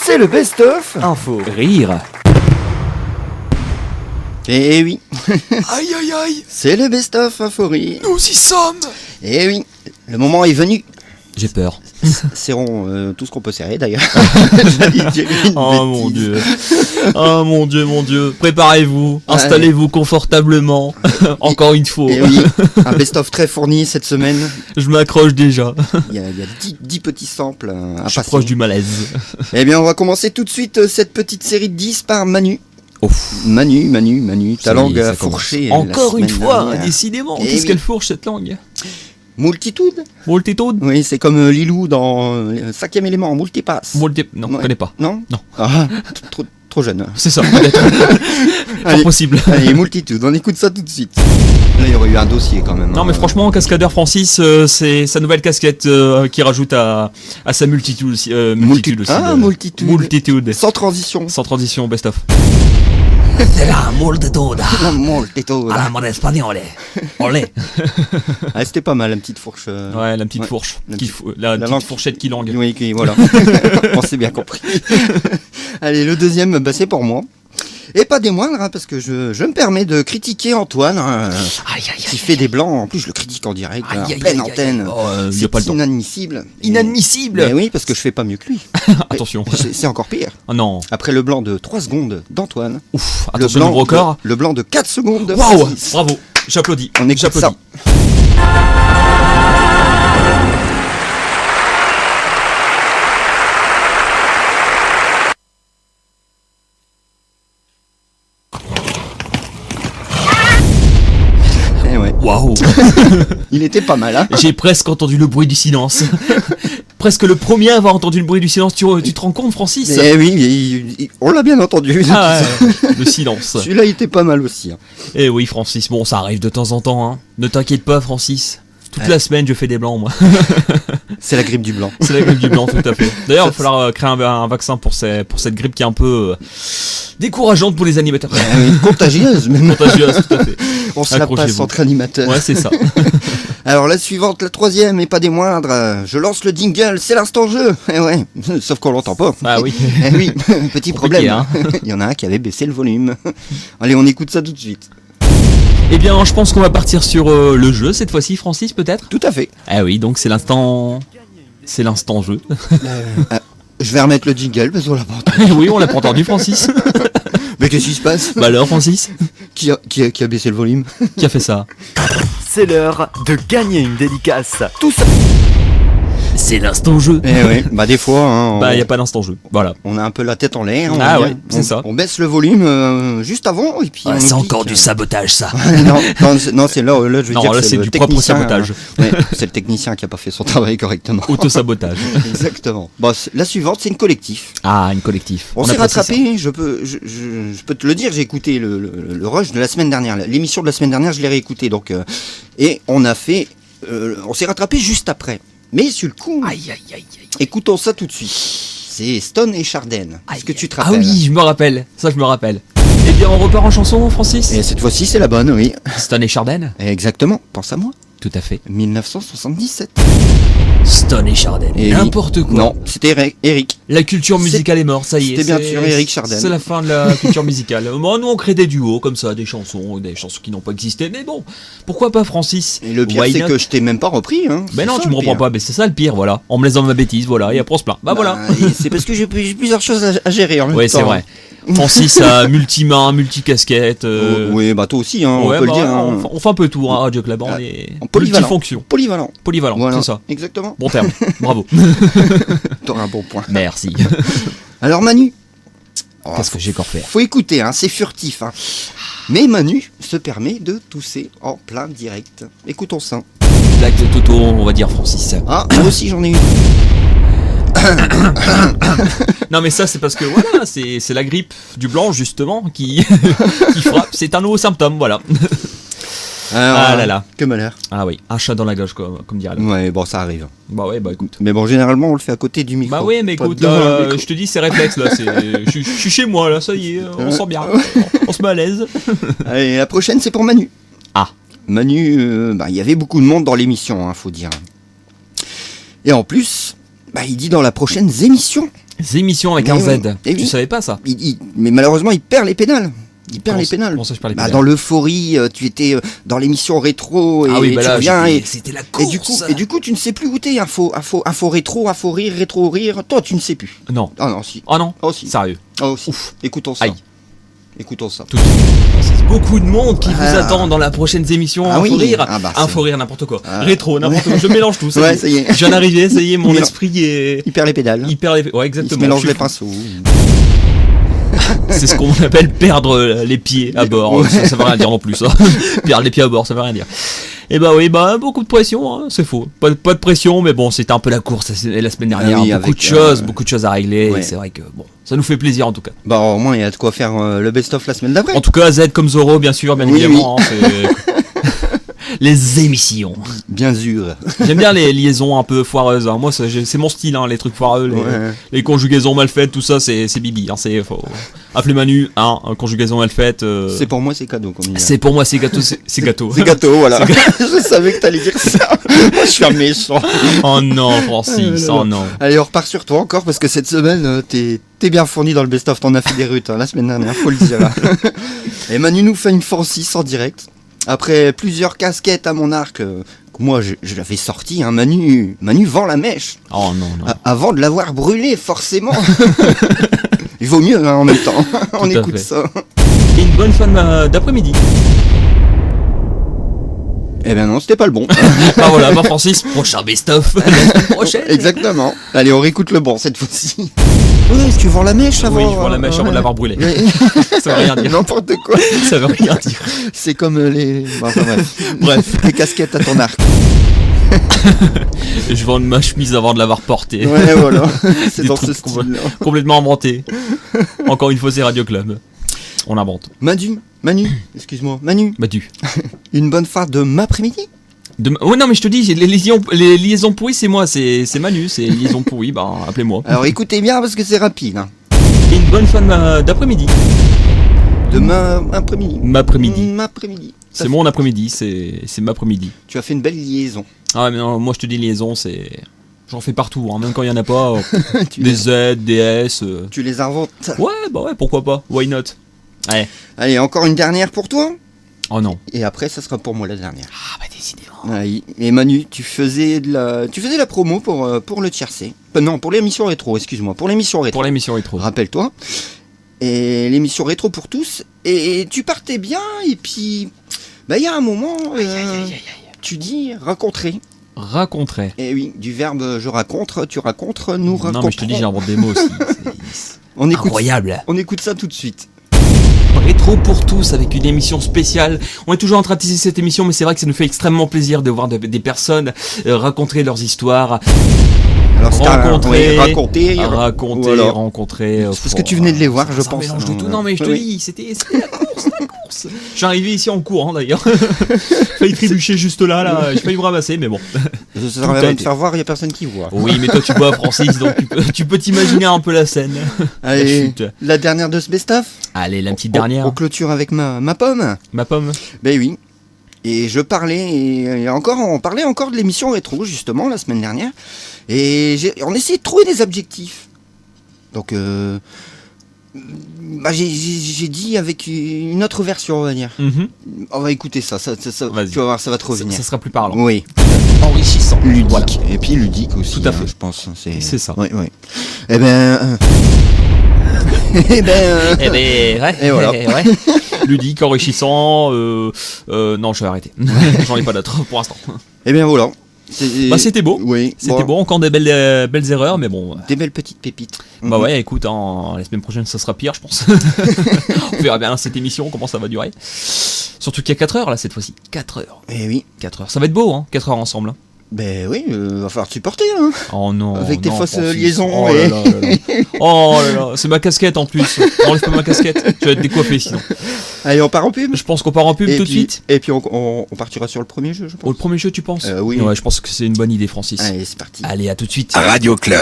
C'est le best-of Info. Rire. Eh oui, Aïe aïe aïe, c'est le best-of Infori. nous y sommes. Eh oui, le moment est venu. J'ai peur. Serrons tout ce qu'on peut serrer d'ailleurs. J'allais dire une Oh bêtise. mon dieu. Mon dieu. Préparez-vous. Installez-vous confortablement. Encore une fois. Eh oui, un best-of très fourni cette semaine. Je m'accroche déjà. Il y a 10 petits samples à Je suis passer. proche du malaise. Eh bien, on va commencer tout de suite cette petite série de 10 par Manu. Ouf. Manu, ta Ça y est, langue ça a fourché. commence. Encore la une semaine fois, dernière. décidément. Eh Qu'est-ce oui. qu'elle fourche cette langue? Multitude. Multitude. Oui, c'est comme Lilou dans 5e élément, Multipass. Non, je Ouais. connais pas. Non. Non. Ah, trop jeune. C'est ça, peut-être. Fort Allez. possible. Allez, Multitude, on écoute ça tout de suite. Là, il y aurait eu un dossier quand même. Non mais franchement, Cascadeur Francis, c'est sa nouvelle casquette qui rajoute à sa multitude aussi. Multitude aussi. Ah, multitude. Multitude. Sans transition. Sans transition, best of. C'est la multitude. La multitude. À la mode espagnole. Olé. Ah, c'était pas mal, la petite fourche. Ouais, la petite ouais. fourche. La Qui petite- fou- la petite langue. fourchette qui langue. Oui, voilà. On s'est bien compris. Allez, le deuxième, bah, c'est pour moi. Et pas des moindres, hein, parce que je me permets de critiquer Antoine, hein, Aïe, aïe, qui fait des blancs. En plus, je le critique en direct, Aïe, en aïe, pleine aïe, aïe, antenne. Oh, y a C'est pas le temps. inadmissible. Inadmissible. Mais oui, parce que je fais pas mieux que lui. Attention. C'est encore pire. Oh non. Après le blanc de 3 secondes d'Antoine, Ouf. le Attention, blanc, nouveau record. le blanc de 4 secondes de Waouh. Francis. Bravo. J'applaudis. On écoute J'applaudis. ça. Eh ouais. Waouh. Il était pas mal, hein. J'ai presque entendu le bruit du silence. Presque le premier à avoir entendu le bruit du silence. Tu te rends compte, Francis? Eh oui, on l'a bien entendu. Ah ouais, le silence. Celui-là, il était pas mal aussi. Hein. Eh oui, Francis, bon, ça arrive de temps en temps, hein. Ne t'inquiète pas, Francis. Toute Ouais. la semaine, je fais des blancs, moi. C'est la grippe du blanc. C'est la grippe du blanc, tout à fait. D'ailleurs, il va falloir créer un vaccin pour cette grippe qui est un peu décourageante pour les animateurs. Ah oui, contagieuse, même. Contagieuse, tout à fait. On se la passe Accrochez-vous. entre animateurs. Ouais, c'est ça. Alors la suivante, la troisième, et pas des moindres. Je lance le jingle, c'est l'instant jeu. Eh ouais, sauf qu'on l'entend pas. Ah oui. Eh oui, petit Compliqué, problème. hein. Il y en a un qui avait baissé le volume. Allez, on écoute ça tout de suite. Eh bien, je pense qu'on va partir sur le jeu cette fois-ci, Francis, peut-être. Tout à fait. Ah oui, donc c'est l'instant. C'est l'instant jeu. Je vais remettre le jingle parce qu'on l'a pas entendu. Oui, on l'a pas entendu, Francis. Mais qu'est-ce qui se passe? Bah alors, Francis, Qui a baissé le volume? qui a fait ça? C'est l'heure de gagner une dédicace. Tout ça. C'est l'instant jeu. Eh ouais, bah des fois, hein, Bah, y a pas d'instant jeu. Voilà. on a un peu la tête en l'air. on Ah va ouais, dire. c'est ça. On baisse le volume juste avant et puis on C'est nous encore pique. du sabotage, ça. non, c'est là, je veux Non, dire là, que c'est le du propre technicien, sabotage. ouais, c'est le technicien qui a pas fait son travail correctement. Auto-sabotage. Exactement. Bon, la suivante, c'est une collectif. Ah, une collectif. On s'est apprécie rattrapé, je peux te le dire, j'ai écouté le rush de la semaine dernière, l'émission de la semaine dernière, je l'ai réécouté, donc et on a fait, on s'est rattrapé juste après. Mais sur le coup, Aïe, aïe, aïe, aïe. écoutons ça tout de suite. C'est Stone et Chardin. Est-ce que tu te Ah rappelles? oui, je me rappelle. Ça, je me rappelle. Eh bien, on repart en chanson, Francis. Et cette fois-ci, c'est la bonne, oui. Stone et Chardin. Exactement. Pense à moi. Tout à fait. 1977. Stone et Chardin. Et N'importe quoi. Non, c'était Eric. La culture musicale est morte, ça y est. C'était bien c'est- sûr Eric Chardin. C'est la fin de la culture musicale. Moi, nous, on crée des duos comme ça, des chansons qui n'ont pas existé. Mais bon, pourquoi pas, Francis? Et le pire, Why c'est not? que je t'ai même pas repris. Hein. Ben non, C'est ça, tu me le reprends pire. pas. Mais c'est ça le pire, voilà. On me laisse dans ma bêtise, voilà. Et après, on se plaint. Bah voilà. et c'est parce que j'ai plusieurs choses à gérer en même Ouais, temps. c'est vrai. Francis a multi-main, multi-casquette. Oui, bah toi aussi, hein, Ouais, on peut bah, le dire. on, hein. on fait un peu tout, hein, Radio Club. On est en polyvalent. multifonction. Polyvalent. Polyvalent, Voilà, c'est ça. Exactement. Bon terme. Bravo. T'auras un bon point. Merci. Alors Manu, Qu'est-ce que j'ai encore fait? faut écouter, hein, c'est furtif. Hein. Mais Manu se permet de tousser en plein direct. Écoutons ça. Blague de Toto, on va dire Francis. Ah, moi aussi j'en ai une. Non mais ça c'est parce que voilà, c'est la grippe du blanc justement qui frappe. C'est un nouveau symptôme, voilà. Alors, Ah là là. Que malheur. Ah oui, un chat dans la gorge comme dirait l'autre. Ouais, bon, ça arrive. Bah ouais, bah écoute. Mais bon, généralement, on le fait à côté du micro. Bah ouais, mais Pas écoute, devant là, le micro. je te dis, c'est réflexe là. Je suis chez moi là, ça y est, on sent bien, on se met à l'aise. Allez, la prochaine, c'est pour Manu. Ah. Manu, il y avait beaucoup de monde dans l'émission, hein, faut dire. Et en plus, il dit dans la prochaine émission. Les émissions avec Mais un oui. Z. Et Tu oui. savais pas ça? Mais malheureusement, il perd les pénales. Il perd les pénales. Comment ça, je perds les pédales Dans l'euphorie, tu étais dans l'émission rétro et Ah oui, bah tu là, reviens et, C'était la et course. du coup, tu ne sais plus où t'es. Info rétro, info rire, rétro rire. Toi, tu ne sais plus. Non. Ah non, si. Oh non. Oh si. Sérieux. Oh si. Écoutons ça. Aïe. Écoutons ça. Tout de suite. C'est beaucoup de monde qui vous Ah. attend dans la prochaine émission. Ah oui. Info rire. Ah bah, Info rire, n'importe quoi. Ah. Rétro, n'importe quoi. Je mélange tout. Ouais, ça y est. Je viens d'arriver, ça y est, mon Il- esprit est. Il perd les pédales. Il perd les. Ouais, Il exactement. se mélange Je les suis pinceaux. C'est ce qu'on appelle perdre les pieds à bord. Ouais. Ça veut rien dire non plus, ça. Perdre les pieds à bord, ça veut rien dire. Et bah oui, beaucoup de pression, hein, c'est faux. Pas de pression, mais bon, c'était un peu la course la semaine dernière. Ah oui, beaucoup de choses à régler. ouais. Et c'est vrai que bon, ça nous fait plaisir en tout cas. Au moins, il y a de quoi faire le best-of la semaine d'après. En tout cas, Z comme Zoro, bien sûr, bien Oui, évidemment. Hein, c'est- les émissions. Bien sûr. J'aime bien les liaisons un peu foireuses. Hein. Moi, c'est mon style, hein, les trucs foireux, Ouais. les conjugaisons mal faites, tout ça, c'est bibi. Hein, faut appeler Manu, conjugaison mal faite. C'est pour moi, c'est cadeau. Comme il dit. C'est pour moi, c'est gâteau, c'est gâteau. C'est gâteau, voilà. Je savais que t'allais dire ça. Moi, je suis un méchant. Oh non, Francis, oh non. Allez, on repart sur toi encore parce que cette semaine, t'es bien fourni dans le best-of. T'en as fait des rutes la semaine dernière, faut le dire. Là. Et Manu nous fait une Francis en direct. Après plusieurs casquettes à mon arc, que moi je l'avais sorti, hein, Manu vend la mèche. Oh non, non. Avant de l'avoir brûlé, forcément. Il vaut mieux hein, en même temps. On Tout à écoute fait. ça. Et une bonne fin d'après-midi. Eh ben non, c'était pas le bon. Ah voilà, Francis, prochain best-of. La semaine prochaine. Exactement. Allez, on réécoute le bon cette fois-ci. Oui, est-ce que tu vends la mèche avant Oui, je vois la mèche avant de l'avoir brûlé. Ça veut rien dire. N'importe quoi. Ça veut rien dire. C'est comme les. Bon, enfin, bref. Bref, Les casquettes à ton arc. je vends ma chemise avant de l'avoir portée. Ouais, voilà. C'est Des dans ce trucs style. Complètement inventé. Encore une fois, c'est Radio Club. On invente. Manu, excuse-moi. Manu, Bah tu. une bonne fin de m'après-midi. Ouais, non, mais je te dis, les liaisons pourries, c'est moi, c'est Manu, c'est liaison pourrie, bah appelez-moi. Alors écoutez bien parce que c'est rapide. Hein. Et une bonne fin d'après-midi. Demain après-midi. M'après-midi. M'après-midi. C'est mon après-midi, c'est m'après-midi. Tu as fait une belle liaison. Ah mais non, moi je te dis liaison, c'est... J'en fais partout, hein, même quand il y en a pas. Tu Des les- Z, des S. Tu les inventes. Ouais, bah ouais, pourquoi pas, why not. Ouais. Allez, encore une dernière pour toi. Oh non. Et après, ça sera pour moi la dernière. Ah bah décidément. Oui. Et Manu, tu faisais la promo pour le tiercé. Non, pour l'émission rétro, excuse-moi. Pour l'émission rétro. Pour l'émission rétro. Rappelle-toi. Et l'émission rétro pour tous. Et tu partais bien. Et puis, il y a un moment, tu dis rencontrer. Raconterait. Et oui, du verbe je raconte, tu racontes, nous racontons. Non mais je te dis, j'invente des mots aussi. On écoute, Incroyable. on écoute ça tout de suite. Rétro pour tous avec une émission spéciale. On est toujours en train de teaser cette émission, mais c'est vrai que ça nous fait extrêmement plaisir de voir des personnes raconter leurs histoires, Alors, c'était rencontrer, raconter. Voilà. rencontrer. C'est parce que tu venais de les voir, je c'est un pense. mélange de tout. Non mais je te Oui. dis, c'était la course, Je suis arrivé ici en courant d'ailleurs. Failli trébucher juste là, j'ai failli me ramasser, mais bon. Ça sert Tout à a rien de été. faire voir, il n'y a personne qui voit. Oui, mais toi tu bois Francis, donc tu peux t'imaginer un peu la scène. Allez, chute. la dernière de ce best-of. Allez, la petite On dernière. clôture avec ma pomme. Ma pomme. Ben oui. Et je parlais, et encore, on parlait encore de l'émission rétro, justement, la semaine dernière. Et on essayait de trouver des objectifs. Donc, j'ai dit avec une autre version, on va dire. Mhm. On va écouter ça, Vas-y. tu vas voir, ça va te revenir. Ça sera plus parlant. Oui, Enrichissant. ludique. Voilà. Et puis ludique aussi, Tout à fait. je pense. C'est ça. Oui, oui. Eh ben... eh ben... Eh ben, ouais. Et voilà. Ouais. Ludique, enrichissant. Non, je vais arrêter. J'en ai pas d'autres pour l'instant. Eh bien voilà. Bah, c'était beau. Oui. C'était bon, encore des belles erreurs, mais bon. Des belles petites pépites. Bah ouais, écoute, la semaine prochaine, ça sera pire, je pense. On verra bien cette émission, comment ça va durer. Surtout qu'il y a 4 heures là cette fois-ci. 4 heures. Eh oui. 4 heures. Ça va être beau, hein, 4 heures ensemble. Ben oui, va falloir te supporter, hein. Oh non. Avec tes non, fausses Francis. liaisons Oh là là là là. Oh là là, c'est ma casquette en plus. Enlève pas ma casquette, tu vas être décoiffé sinon. Allez, on part en pub. Je pense qu'on part en pub Et tout de puis- suite. Et puis on partira sur le premier jeu, je Oh, pense. le premier jeu, tu penses Oui. Ouais, je pense que c'est une bonne idée, Francis. Allez, c'est parti. Allez, à tout de suite. Radio Club.